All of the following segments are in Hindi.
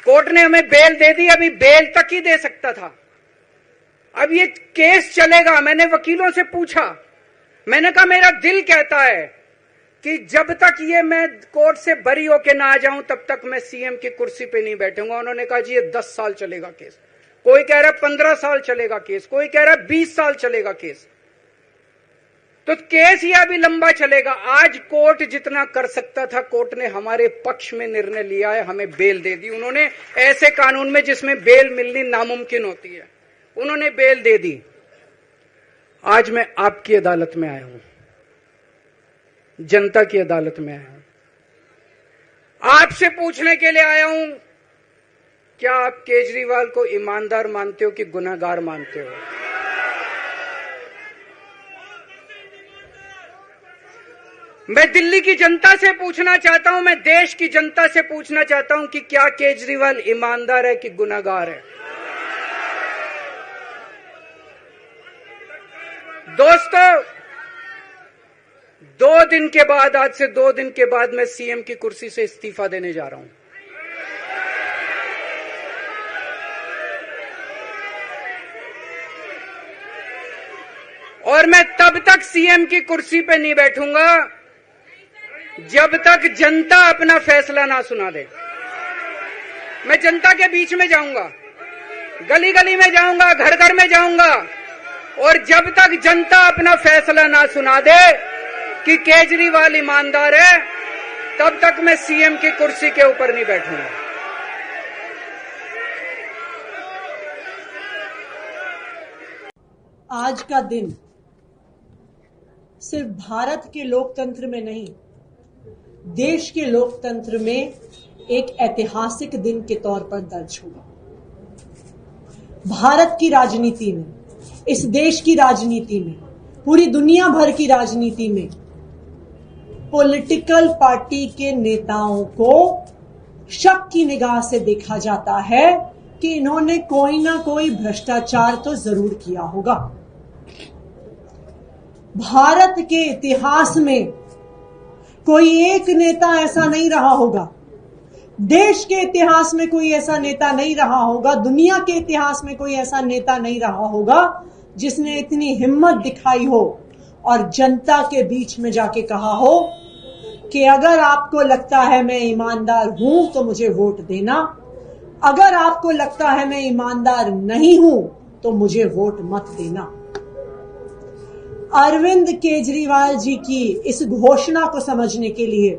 कोर्ट ने हमें बेल दे दी, अभी बेल तक ही दे सकता था। अब ये केस चलेगा। मैंने वकीलों से पूछा, मैंने कहा मेरा दिल कहता है कि जब तक ये मैं कोर्ट से बरी होके ना आ जाऊं तब तक मैं सीएम की कुर्सी पे नहीं बैठूंगा। उन्होंने कहा जी ये 10 साल चलेगा केस, कोई कह रहा है 15 साल चलेगा केस, कोई कह रहा है 20 साल चलेगा केस। तो केस ये अभी लंबा चलेगा। आज कोर्ट जितना कर सकता था, कोर्ट ने हमारे पक्ष में निर्णय लिया है, हमें बेल दे दी। उन्होंने ऐसे कानून में जिसमें बेल मिलनी नामुमकिन होती है, उन्होंने बेल दे दी। आज मैं आपकी अदालत में आया हूं, जनता की अदालत में आया हूं, आपसे पूछने के लिए आया हूं, क्या आप केजरीवाल को ईमानदार मानते हो कि गुनहगार मानते हो? मैं दिल्ली की जनता से पूछना चाहता हूं, मैं देश की जनता से पूछना चाहता हूं कि क्या केजरीवाल ईमानदार है कि गुनहगार है? दोस्तों, 2 दिन के बाद, आज से 2 दिन के बाद मैं सीएम की कुर्सी से इस्तीफा देने जा रहा हूं। और मैं तब तक सीएम की कुर्सी पे नहीं बैठूंगा जब तक जनता अपना फैसला ना सुना दे। मैं जनता के बीच में जाऊंगा, गली गली में जाऊंगा, घर घर में जाऊंगा, और जब तक जनता अपना फैसला ना सुना दे कि केजरीवाल ईमानदार है, तब तक मैं सीएम की कुर्सी के ऊपर नहीं बैठूंगा। आज का दिन सिर्फ भारत के लोकतंत्र में नहीं, देश के लोकतंत्र में एक ऐतिहासिक दिन के तौर पर दर्ज होगा। भारत की राजनीति में, इस देश की राजनीति में, पूरी दुनिया भर की राजनीति में पॉलिटिकल पार्टी के नेताओं को शक की निगाह से देखा जाता है कि इन्होंने कोई ना कोई भ्रष्टाचार तो जरूर किया होगा। भारत के इतिहास में कोई एक नेता ऐसा नहीं रहा होगा, देश के इतिहास में कोई ऐसा नेता नहीं रहा होगा, दुनिया के इतिहास में कोई ऐसा नेता नहीं रहा होगा जिसने इतनी हिम्मत दिखाई हो और जनता के बीच में जाके कहा हो कि अगर आपको लगता है मैं ईमानदार हूं तो मुझे वोट देना, अगर आपको लगता है मैं ईमानदार नहीं हूं तो मुझे वोट मत देना। अरविंद केजरीवाल जी की इस घोषणा को समझने के लिए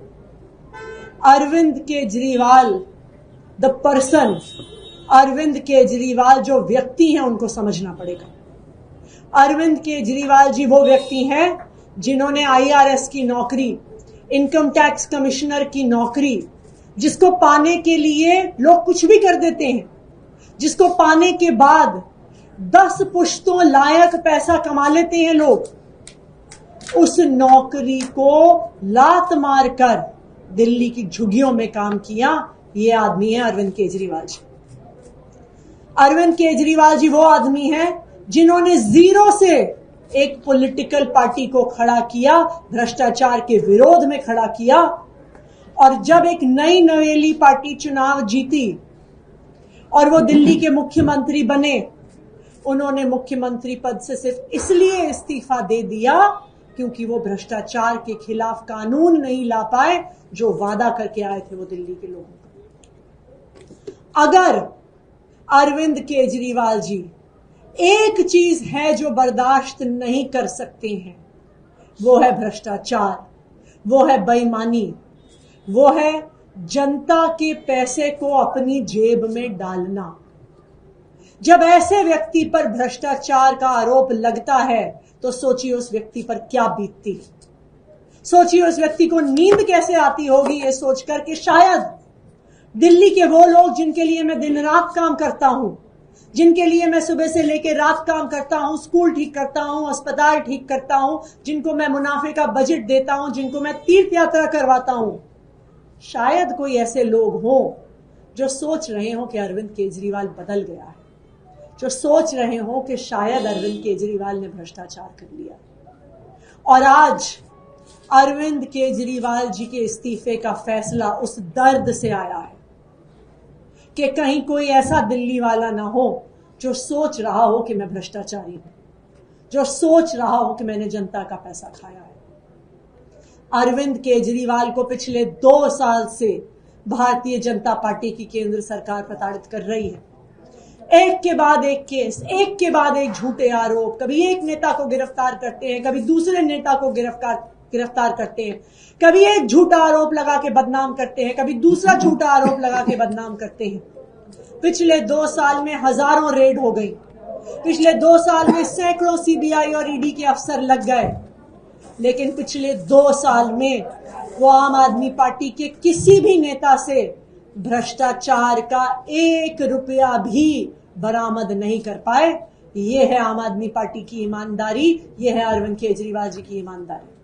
अरविंद केजरीवाल द पर्सन, अरविंद केजरीवाल जो व्यक्ति हैं उनको समझना पड़ेगा। अरविंद केजरीवाल जी वो व्यक्ति हैं जिन्होंने आईआरएस की नौकरी, इनकम टैक्स कमिश्नर की नौकरी, जिसको पाने के लिए लोग कुछ भी कर देते हैं, जिसको पाने के बाद 10 पुश्तों लायक पैसा कमा लेते हैं लोग, उस नौकरी को लात मारकर दिल्ली की झुग्गियों में काम किया। ये आदमी है अरविंद केजरीवाल जी। अरविंद केजरीवाल जी वो आदमी है जिन्होंने जीरो से एक पॉलिटिकल पार्टी को खड़ा किया, भ्रष्टाचार के विरोध में खड़ा किया, और जब एक नई नवेली पार्टी चुनाव जीती और वो दिल्ली के मुख्यमंत्री बने, उन्होंने मुख्यमंत्री पद से सिर्फ इसलिए इस्तीफा दे दिया क्योंकि वो भ्रष्टाचार के खिलाफ कानून नहीं ला पाए जो वादा करके आए थे वो दिल्ली के लोगों को। अगर अरविंद केजरीवाल जी एक चीज है जो बर्दाश्त नहीं कर सकते हैं, वो है भ्रष्टाचार, वो है बेईमानी, वो है जनता के पैसे को अपनी जेब में डालना। जब ऐसे व्यक्ति पर भ्रष्टाचार का आरोप लगता है तो सोचिए उस व्यक्ति पर क्या बीतती है। सोचिए उस व्यक्ति को नींद कैसे आती होगी ये सोचकर कि शायद दिल्ली के वो लोग जिनके लिए मैं दिन रात काम करता हूं, जिनके लिए मैं सुबह से लेकर रात काम करता हूं, स्कूल ठीक करता हूं, अस्पताल ठीक करता हूं, जिनको मैं मुनाफे का बजट देता हूं, जिनको मैं तीर्थ यात्रा करवाता हूं, शायद कोई ऐसे लोग हों जो सोच रहे हो कि अरविंद केजरीवाल बदल गया है, जो सोच रहे हो कि शायद अरविंद केजरीवाल ने भ्रष्टाचार कर लिया। और आज अरविंद केजरीवाल जी के इस्तीफे का फैसला उस दर्द से आया है कि कहीं कोई ऐसा दिल्ली वाला ना हो जो सोच रहा हो कि मैं भ्रष्टाचारी हूं, जो सोच रहा हो कि मैंने जनता का पैसा खाया है। अरविंद केजरीवाल को पिछले 2 साल से भारतीय जनता पार्टी की केंद्र सरकार प्रताड़ित कर रही है। एक के बाद एक केस, एक के बाद एक झूठे आरोप, कभी एक नेता को गिरफ्तार करते हैं, कभी दूसरे नेता को गिरफ्तार करते हैं, कभी एक झूठा आरोप लगा के बदनाम करते हैं, कभी दूसरा झूठा आरोप लगा के बदनाम करते हैं। पिछले 2 साल में हजारों रेड हो गई, पिछले 2 साल में सैकड़ों सीबीआई और ईडी के अफसर लग गए, लेकिन पिछले 2 साल में वो आम आदमी पार्टी के किसी भी नेता से भ्रष्टाचार का 1 रुपया भी बरामद नहीं कर पाए। ये है आम आदमी पार्टी की ईमानदारी, ये है अरविंद केजरीवाल जी की ईमानदारी।